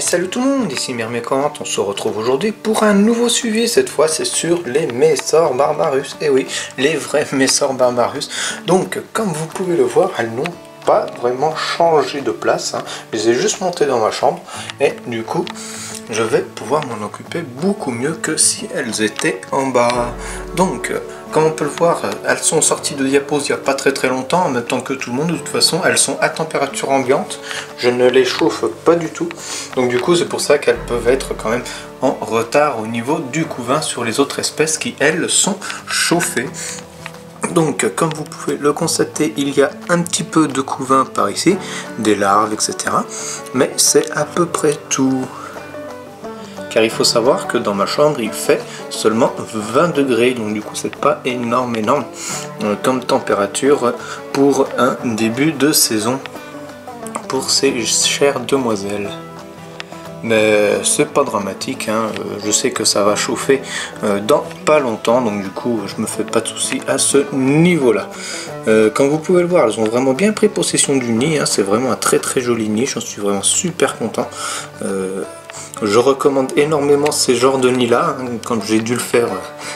salut tout le monde, ici Myrmécante, on se retrouve aujourd'hui pour un nouveau suivi. Cette fois c'est sur les Messor Barbarus, et oui, les vrais Messor Barbarus. Donc comme vous pouvez le voir, elles n'ont pas vraiment changé de place, hein. Je les ai juste montées dans ma chambre, et du coup je vais pouvoir m'en occuper beaucoup mieux que si elles étaient en bas. Donc comme on peut le voir, elles sont sorties de diapos il n'y a pas très longtemps, en même temps que tout le monde. De toute façon, elles sont à température ambiante. Je ne les chauffe pas du tout. Donc du coup, c'est pour ça qu'elles peuvent être quand même en retard au niveau du couvain sur les autres espèces qui, elles, sont chauffées. Donc, comme vous pouvez le constater, il y a un petit peu de couvain par ici, des larves, etc. Mais c'est à peu près tout. Car il faut savoir que dans ma chambre il fait seulement 20 degrés, donc du coup c'est pas énorme comme température pour un début de saison pour ces chères demoiselles. Mais c'est pas dramatique, hein. Je sais que ça va chauffer dans pas longtemps, donc du coup je me fais pas de soucis à ce niveau là. Comme vous pouvez le voir, elles ont vraiment bien pris possession du nid, hein. C'est vraiment un très joli nid, j'en suis vraiment super content. Je recommande énormément ces genres de nids là, hein, comme j'ai dû le faire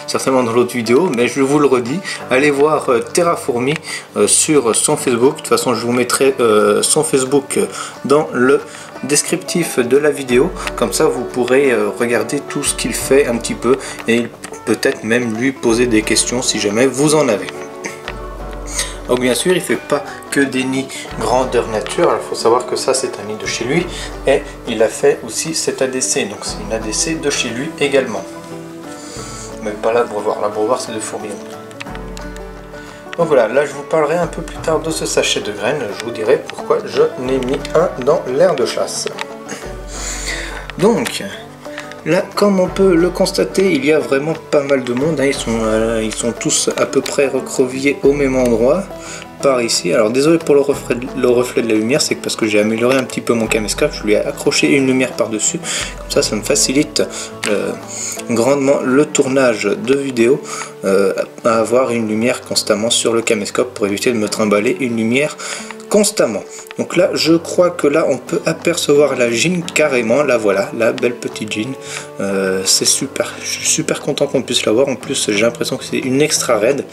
certainement dans l'autre vidéo, mais je vous le redis, allez voir Terrafourmi sur son Facebook. De toute façon je vous mettrai son Facebook dans le descriptif de la vidéo, comme ça vous pourrez regarder tout ce qu'il fait un petit peu et peut-être même lui poser des questions si jamais vous en avez. Donc bien sûr il fait pas que des nids grandeur nature, il faut savoir que ça c'est un nid de chez lui, et il a fait aussi cet ADC, donc c'est une ADC de chez lui également. Mais pas l'abreuvoir, l'abreuvoir c'est de fourmis. Donc voilà, là je vous parlerai un peu plus tard de ce sachet de graines, je vous dirai pourquoi je n'ai mis un dans l'air de chasse. Donc là, comme on peut le constater, il y a vraiment pas mal de monde, hein. Ils sont tous à peu près recroquevillés au même endroit, par ici. Alors désolé pour le reflet de la lumière, c'est parce que j'ai amélioré un petit peu mon caméscope, je lui ai accroché une lumière par dessus, comme ça me facilite grandement le tournage de vidéo, à avoir une lumière constamment sur le caméscope pour éviter de me trimballer une lumière constamment. Donc là je crois que là on peut apercevoir la gine carrément, là voilà, la belle petite gine. C'est super, je suis super content qu'on puisse la voir. En plus j'ai l'impression que c'est une extra raide,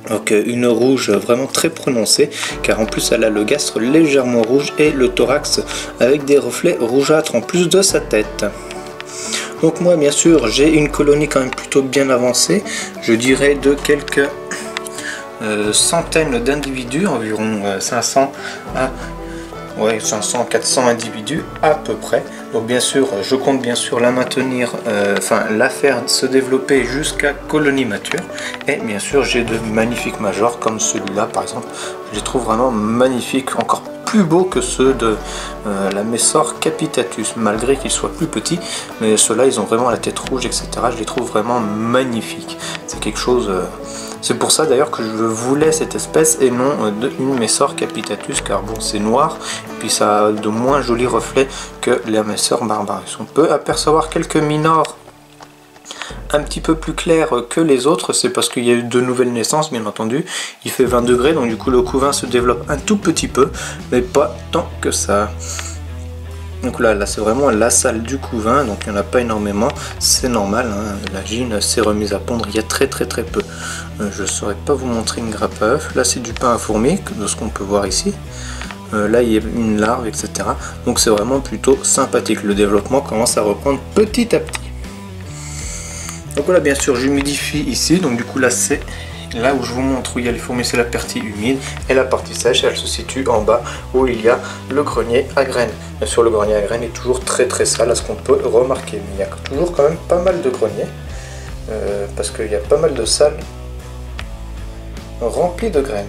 donc une rouge vraiment très prononcée, car en plus elle a le gastre légèrement rouge et le thorax avec des reflets rougeâtres en plus de sa tête. Donc moi bien sûr j'ai une colonie quand même plutôt bien avancée, je dirais de quelques centaines d'individus, environ 500 à 400 individus à peu près. Donc bien sûr je compte bien sûr la maintenir, la faire se développer jusqu'à colonie mature. Et bien sûr j'ai de magnifiques majors comme celui-là par exemple, je les trouve vraiment magnifiques, encore plus beaux que ceux de la Messor capitatus, malgré qu'ils soient plus petits, mais ceux-là ils ont vraiment la tête rouge, etc. Je les trouve vraiment magnifiques, c'est quelque chose. C'est pour ça d'ailleurs que je voulais cette espèce et non une Messor capitatus, car bon c'est noir et puis ça a de moins jolis reflets que les Messor barbarus. On peut apercevoir quelques minors un petit peu plus clairs que les autres, c'est parce qu'il y a eu de nouvelles naissances bien entendu. Il fait 20 degrés donc du coup le couvain se développe un tout petit peu, mais pas tant que ça. Donc là c'est vraiment la salle du couvain, donc il n'y en a pas énormément, c'est normal, hein. La gine s'est remise à pondre il y a très peu. Je ne saurais pas vous montrer une grappe à œufs, là c'est du pain à fourmis, de ce qu'on peut voir ici. Là il y a une larve, etc. Donc c'est vraiment plutôt sympathique, le développement commence à reprendre petit à petit. Donc voilà, bien sûr j'humidifie ici, donc du coup là c'est là où je vous montre où il y a les fourmis, c'est la partie humide, et la partie sèche elle se situe en bas où il y a le grenier à graines. Bien sûr le grenier à graines est toujours très sale à ce qu'on peut remarquer, mais il y a toujours quand même pas mal de greniers, parce qu'il y a pas mal de salles remplies de graines.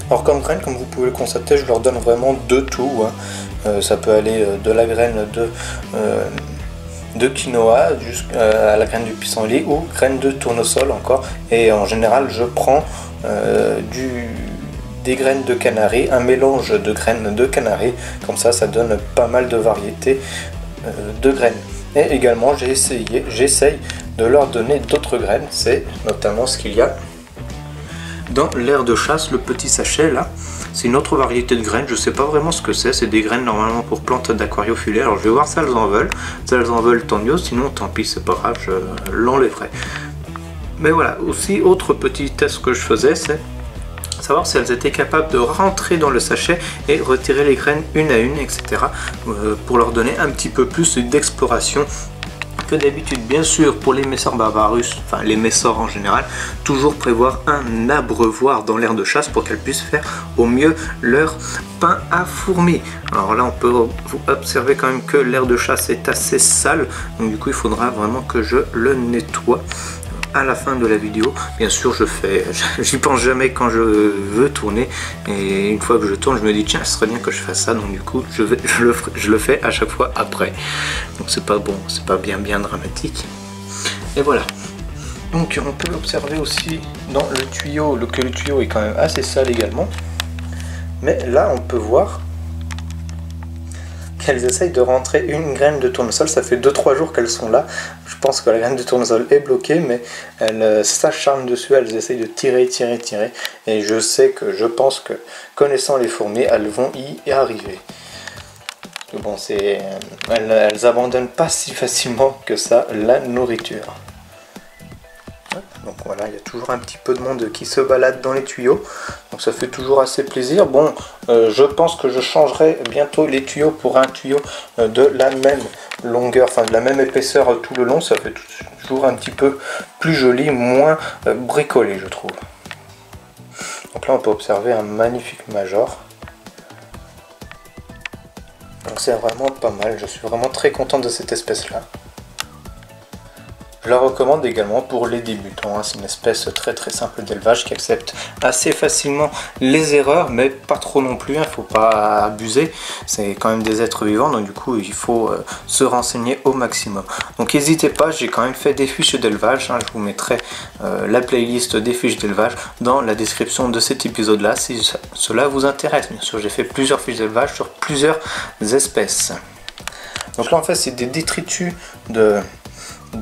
Alors comme graines, comme vous pouvez le constater, je leur donne vraiment de tout, hein. Ça peut aller de la graine de quinoa jusqu'à la graine du pissenlit ou graine de tournesol encore, et en général je prends des graines de canari, un mélange de graines de canari, comme ça donne pas mal de variétés de graines. Et également j'essaye de leur donner d'autres graines. C'est notamment ce qu'il y a dans l'aire de chasse, le petit sachet là. C'est une autre variété de graines, je sais pas vraiment ce que c'est des graines normalement pour plantes d'aquariophilie. Alors je vais voir si elles en veulent. Si elles en veulent, tant mieux, sinon tant pis, c'est pas grave, je l'enlèverai. Mais voilà, aussi autre petit test que je faisais, c'est savoir si elles étaient capables de rentrer dans le sachet et retirer les graines une à une, etc. Pour leur donner un petit peu plus d'exploration que d'habitude. Bien sûr, pour les Messor barbarus, enfin les Messor en général, toujours prévoir un abreuvoir dans l'aire de chasse pour qu'elles puissent faire au mieux leur pain à fourmis. Alors là, on peut observer quand même que l'aire de chasse est assez sale, donc du coup il faudra vraiment que je le nettoie à la fin de la vidéo. Bien sûr, j'y pense jamais quand je veux tourner, et une fois que je tourne, je me dis tiens, ce serait bien que je fasse ça, donc du coup je le fais à chaque fois après. Donc c'est pas bon, c'est pas bien dramatique. Et voilà. Donc on peut observer aussi dans le tuyau que le tuyau est quand même assez sale également, mais là on peut voir qu'elles essayent de rentrer une graine de tournesol. Ça fait 2-3 jours qu'elles sont là. Je pense que la graine de tournesol est bloquée, mais elles s'acharnent dessus, elles essayent de tirer. Et je pense que, connaissant les fourmis, elles vont y arriver. Bon, elles abandonnent pas si facilement que ça la nourriture. Donc voilà, il y a toujours un petit peu de monde qui se balade dans les tuyaux, donc ça fait toujours assez plaisir. Bon, je pense que je changerai bientôt les tuyaux pour un tuyau de la même longueur, enfin de la même épaisseur tout le long. Ça fait toujours un petit peu plus joli, moins bricolé, je trouve. Donc là on peut observer un magnifique major. Donc c'est vraiment pas mal, je suis vraiment très content de cette espèce là. Je la recommande également pour les débutants, hein. C'est une espèce très simple d'élevage qui accepte assez facilement les erreurs, mais pas trop non plus, il ne faut pas abuser. C'est quand même des êtres vivants, donc du coup il faut se renseigner au maximum. Donc n'hésitez pas, j'ai quand même fait des fiches d'élevage, hein. Je vous mettrai la playlist des fiches d'élevage dans la description de cet épisode là si cela vous intéresse. Bien sûr, j'ai fait plusieurs fiches d'élevage sur plusieurs espèces. Donc là en fait c'est des détritus de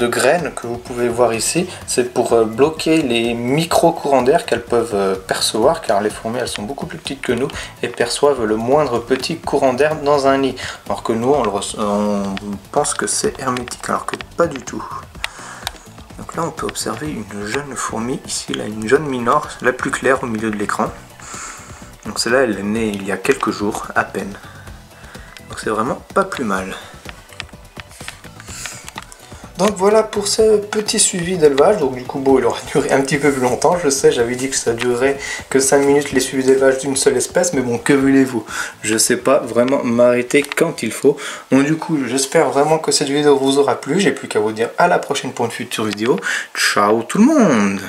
graines que vous pouvez voir ici. C'est pour bloquer les micro courants d'air qu'elles peuvent percevoir, car les fourmis elles sont beaucoup plus petites que nous et perçoivent le moindre petit courant d'air dans un nid, alors que nous on pense que c'est hermétique, alors que pas du tout. Donc là on peut observer une jeune fourmi ici, là, une jeune minor, la plus claire au milieu de l'écran. Donc celle-là elle est née il y a quelques jours à peine, donc c'est vraiment pas plus mal. Donc voilà pour ce petit suivi d'élevage. Donc du coup bon, il aura duré un petit peu plus longtemps, je sais, j'avais dit que ça durerait que 5 minutes les suivis d'élevage d'une seule espèce, mais bon, que voulez-vous, je sais pas vraiment m'arrêter quand il faut. Donc du coup j'espère vraiment que cette vidéo vous aura plu, j'ai plus qu'à vous dire à la prochaine pour une future vidéo. Ciao tout le monde.